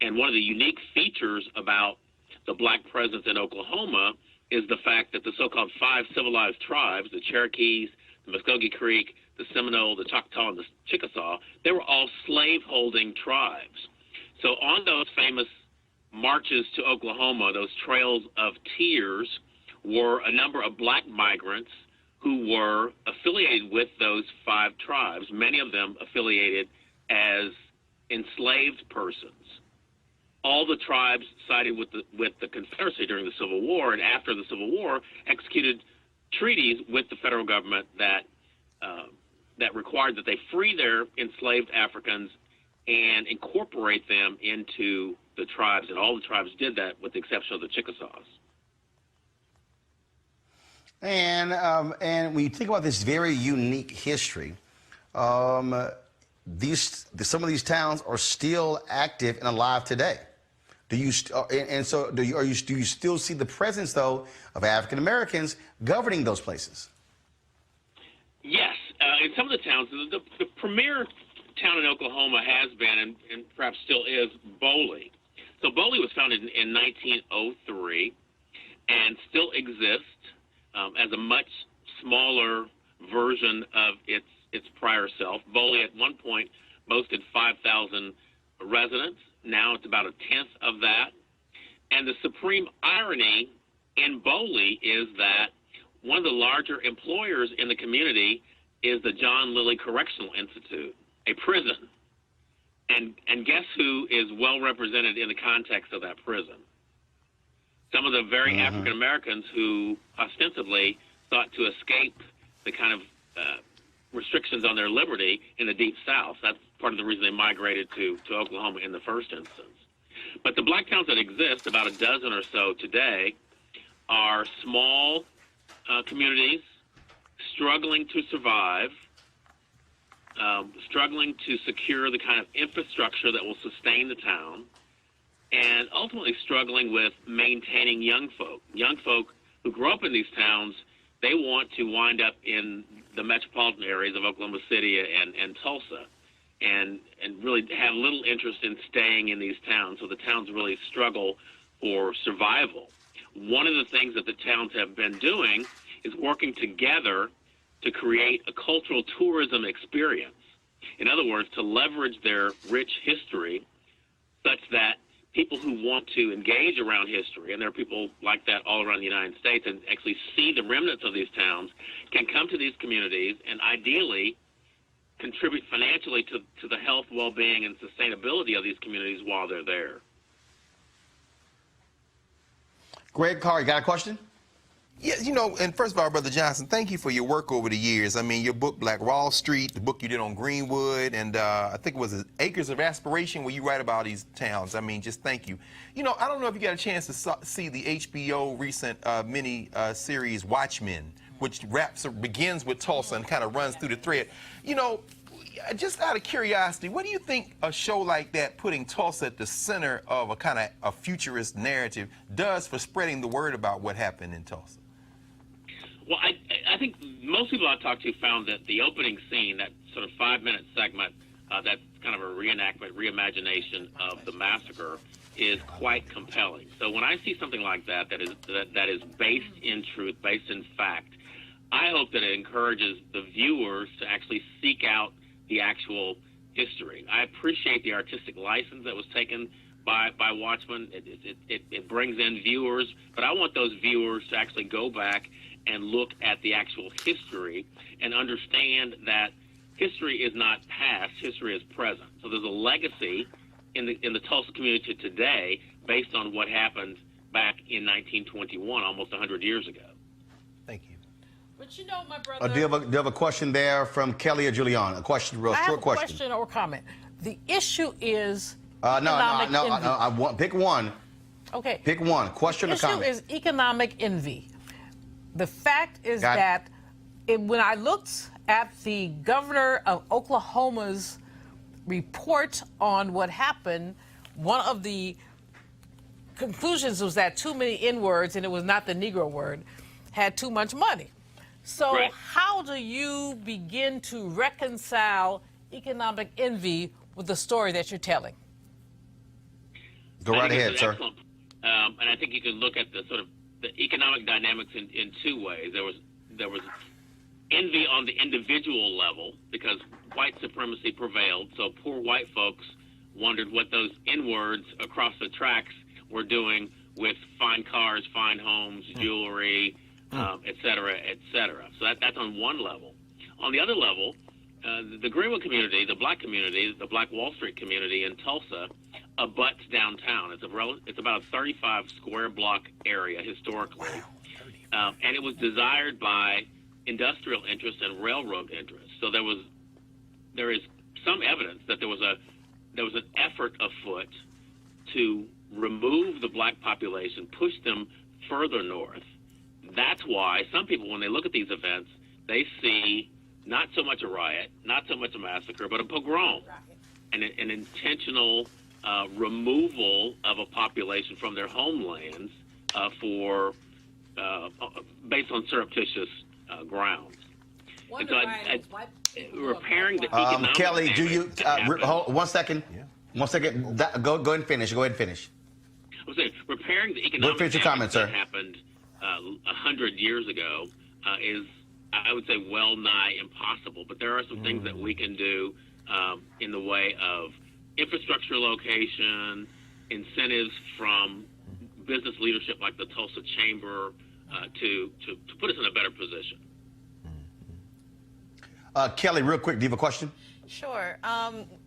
And one of the unique features about the black presence in Oklahoma is the fact that the so-called 5 civilized tribes, the Cherokees, the Muskogee Creek, the Seminole, the Choctaw, and the Chickasaw, they were all slave-holding tribes. So on those famous marches to Oklahoma, those trails of tears, were a number of black migrants who were affiliated with those 5 tribes, many of them affiliated as enslaved persons. All the tribes sided with the Confederacy during the Civil War, and after the Civil War, executed treaties with the federal government that required that they free their enslaved Africans and incorporate them into the tribes, and all the tribes did that with the exception of the Chickasaws. And when you think about this very unique history, some of these towns are still active and alive today. Do you still see the presence, though, of African Americans governing those places? Yes, in some of the towns, the premier town in Oklahoma has been, and perhaps still is, Boley. So Boley was founded in 1903 and still exists as a much smaller version of its prior self. Boley at one point boasted 5,000 residents. Now it's about a tenth of that. And the supreme irony in Boley is that one of the larger employers in the community is the John Lilly Correctional Institute, a prison. And guess who is well represented in the context of that prison? Some of the very African Americans who ostensibly sought to escape the kind of restrictions on their liberty in the Deep South. That's part of the reason they migrated to Oklahoma in the first instance. But the black towns that exist, about a dozen or so today, are small communities struggling to survive, struggling to secure the kind of infrastructure that will sustain the town, and ultimately struggling with maintaining young folk. Young folk who grow up in these towns, they want to wind up in the metropolitan areas of Oklahoma City and Tulsa, and really have little interest in staying in these towns. So the towns really struggle for survival. One of the things that the towns have been doing is working together to create a cultural tourism experience. In other words, to leverage their rich history such that people who want to engage around history, and there are people like that all around the United States, and actually see the remnants of these towns, can come to these communities and ideally contribute financially to the health, well-being, and sustainability of these communities while they're there. Greg Carr, you got a question? Yeah, and first of all, Brother Johnson, thank you for your work over the years. I mean, your book, Black Wall Street, the book you did on Greenwood, and I think it was Acres of Aspiration, where you write about these towns. I mean, just thank you. I don't know if you got a chance to see the HBO recent mini series Watchmen, which begins with Tulsa and kind of runs through the thread. Just out of curiosity, what do you think a show like that, putting Tulsa at the center of a kind of a futurist narrative, does for spreading the word about what happened in Tulsa? Well, I think most people I talked to found that the opening scene, that sort of 5-minute segment, that's kind of a reenactment, reimagination of the massacre, is quite compelling. So when I see something like that that is based in truth, based in fact, I hope that it encourages the viewers to actually seek out the actual history. I appreciate the artistic license that was taken by Watchmen. It brings in viewers, but I want those viewers to actually go back and look at the actual history and understand that history is not past, history is present. So there's a legacy in the Tulsa community today based on what happened back in 1921, almost 100 years ago. Thank you. But you know, my brother. Do you have a question there from Kelly or Julian? A question, real I short have a question or comment. The issue is economic envy. I want pick one. Okay. Pick one. Question or comment? The issue is economic envy. The fact is that when I looked at the governor of Oklahoma's report on what happened, one of the conclusions was that too many N-words, and it was not the Negro word, had too much money. So Right. how do you begin to reconcile economic envy with the story that you're telling? Go right ahead, sir. Excellent. And I think you can look at the sort of the economic dynamics in two ways. There was envy on the individual level because white supremacy prevailed. So poor white folks wondered what those N-words across the tracks were doing with fine cars, fine homes, jewelry, et cetera, et cetera. So that's on one level. On the other level, the Greenwood community, the black community, the Black Wall Street community in Tulsa abuts downtown. It's about a 35 square block area historically. Wow, and it was desired by industrial interest and railroad interest. So there is some evidence that there was an effort afoot to remove the black population, push them further north. That's why some people, when they look at these events, they see not so much a riot, not so much a massacre, but a pogrom, an intentional removal of a population from their homelands based on surreptitious grounds. And so repairing the economic Kelly, do you hold 1 second? Yeah. 1 second. Go ahead and finish. Go ahead and finish. I was saying, repairing the economic finish your damage comment, that sir. happened 100 years ago is, I would say, well nigh impossible. But there are some things that we can do in the way of infrastructure location, incentives from business leadership like the Tulsa Chamber to put us in a better position. Kelly, real quick, do you have a question? Sure.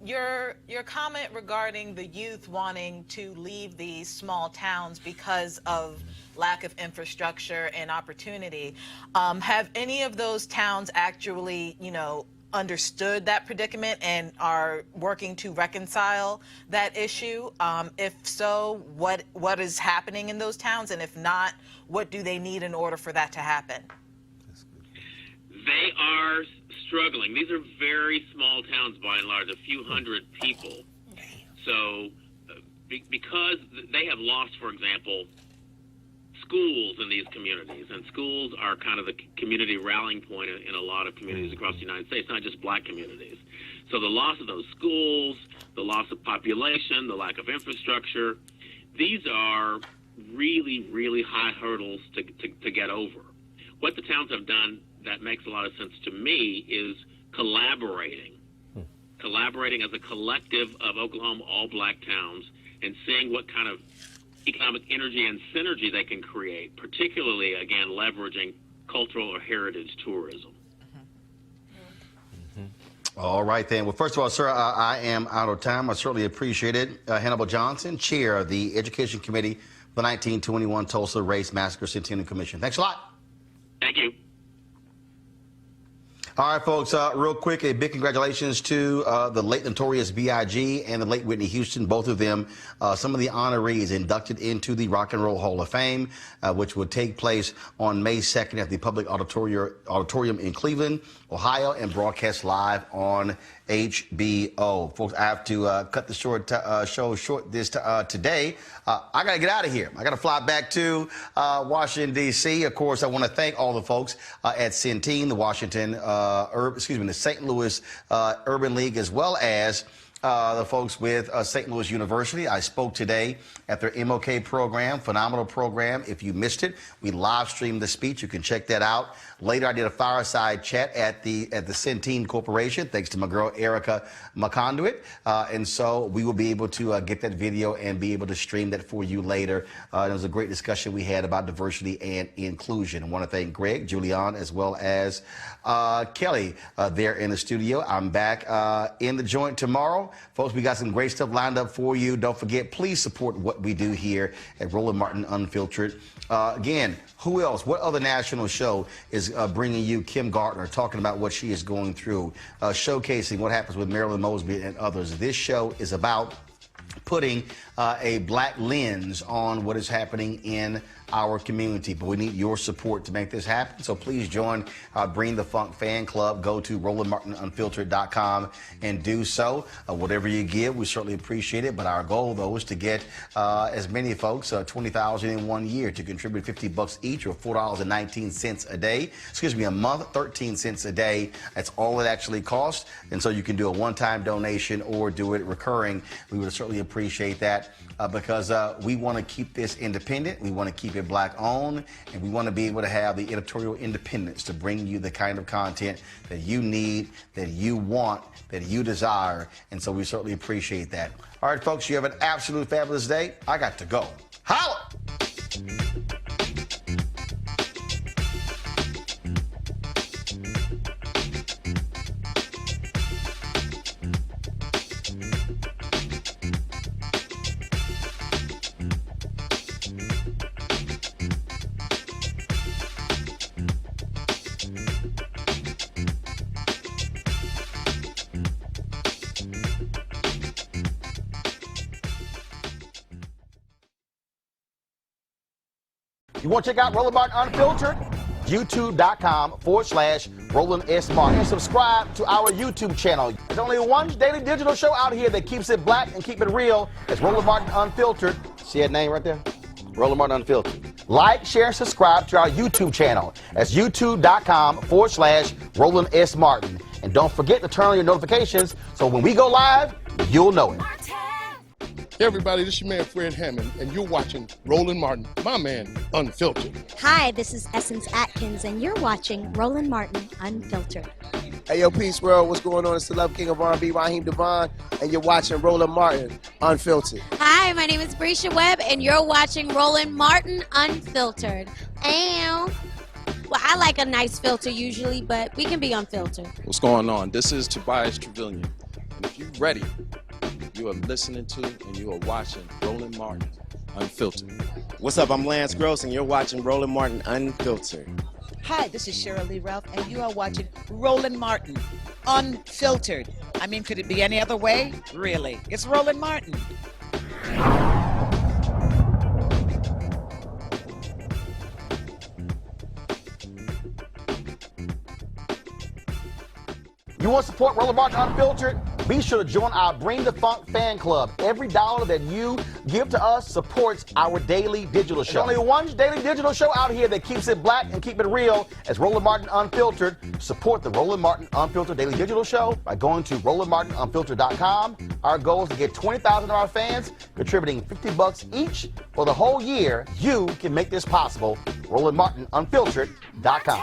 Your comment regarding the youth wanting to leave these small towns because of lack of infrastructure and opportunity, have any of those towns actually, understood that predicament and are working to reconcile that issue? If so, what is happening in those towns? And if not, what do they need in order for that to happen? They are struggling. These are very small towns by and large, a few hundred people. So because they have lost, for example, schools in these communities, and schools are kind of the community rallying point in a lot of communities across the United States, not just black communities. So the loss of those schools, the loss of population, the lack of infrastructure, these are really, really high hurdles to get over. What the towns have done that makes a lot of sense to me is collaborating as a collective of Oklahoma all-black towns and seeing what kind of economic energy and synergy they can create, particularly, again, leveraging cultural or heritage tourism. All right, then. Well, first of all, sir, I am out of time. I certainly appreciate it. Hannibal Johnson, chair of the Education Committee for the 1921 Tulsa Race Massacre Centennial Commission. Thanks a lot. Thank you. All right, folks, real quick, a big congratulations to the late notorious B.I.G. and the late Whitney Houston, both of them, some of the honorees inducted into the Rock and Roll Hall of Fame, which will take place on May 2nd at the Public Auditorium in Cleveland, Ohio, and broadcast live on HBO. Folks, I have to cut the show short today. I got to get out of here. I got to fly back to Washington, D.C. Of course, I want to thank all the folks at Centene, the St. Louis Urban League, as well as the folks with St. Louis University. I spoke today at their MOK program, phenomenal program. If you missed it, we live streamed the speech. You can check that out. Later, I did a fireside chat at the Centene Corporation, thanks to my girl Erica McConduit. And so we will be able to get that video and be able to stream that for you later. It was a great discussion we had about diversity and inclusion. I want to thank Greg, Julian, as well as Kelly there in the studio. I'm back in the joint tomorrow. Folks, we got some great stuff lined up for you. Don't forget, please support what we do here at Roland Martin Unfiltered. Again, who else? What other national show is bringing you Kim Gardner, talking about what she is going through, showcasing what happens with Marilyn Mosby and others? This show is about putting a black lens on what is happening in our community, but we need your support to make this happen. So please join Bring the Funk fan club. Go to RolandMartinUnfiltered.com and do so. Whatever you give, we certainly appreciate it. But our goal, though, is to get as many folks, 20,000 in 1 year, to contribute $50 each, or $4.19 a day. Excuse me, a month, 13 cents a day. That's all it actually costs. And so you can do a one-time donation or do it recurring. We would certainly appreciate that because we want to keep this independent. We want to keep it black owned, and we want to be able to have the editorial independence to bring you the kind of content that you need, that you want, that you desire. And so we certainly appreciate that. All right, folks, you have an absolute fabulous day. I got to go. Holla! You want to check out Roland Martin Unfiltered? YouTube.com/Roland S. Martin. And subscribe to our YouTube channel. There's only one daily digital show out here that keeps it black and keep it real. It's Roland Martin Unfiltered. See that name right there? Roland Martin Unfiltered. Like, share, and subscribe to our YouTube channel. That's YouTube.com/Roland S. Martin. And don't forget to turn on your notifications so when we go live, you'll know it. Hey everybody, this is your man Fred Hammond, and you're watching Roland Martin, my man, Unfiltered. Hi, this is Essence Atkins, and you're watching Roland Martin Unfiltered. Hey yo, peace world, what's going on? It's the Love King of R&B, Raheem Devon, and you're watching Roland Martin Unfiltered. Hi, my name is Brescia Webb, and you're watching Roland Martin Unfiltered. Ow. Well, I like a nice filter usually, but we can be unfiltered. What's going on? This is Tobias Trevelyan, and if you're ready, you are listening to and you are watching Roland Martin Unfiltered. What's up? I'm Lance Gross, and you're watching Roland Martin Unfiltered. Hi, this is Cheryl Lee Ralph, and you are watching Roland Martin Unfiltered. I mean, could it be any other way? Really? It's Roland Martin. You want to support Roland Martin Unfiltered? Be sure to join our Bring the Funk fan club. Every dollar that you give to us supports our daily digital show. There's only one daily digital show out here that keeps it black and keep it real. It's Roland Martin Unfiltered. Support the Roland Martin Unfiltered daily digital show by going to RolandMartinUnfiltered.com. Our goal is to get 20,000 of our fans contributing $50 each for the whole year. You can make this possible. RolandMartinUnfiltered.com.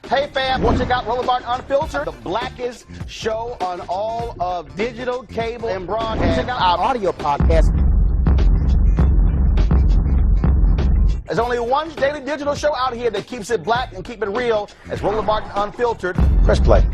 Hey fam, want to check out Roland Martin Unfiltered, the blackest show on all of digital, cable, and broadcast. Check out our audio podcast. There's only one daily digital show out here that keeps it black and keep it real. It's Roland Martin Unfiltered. Press play.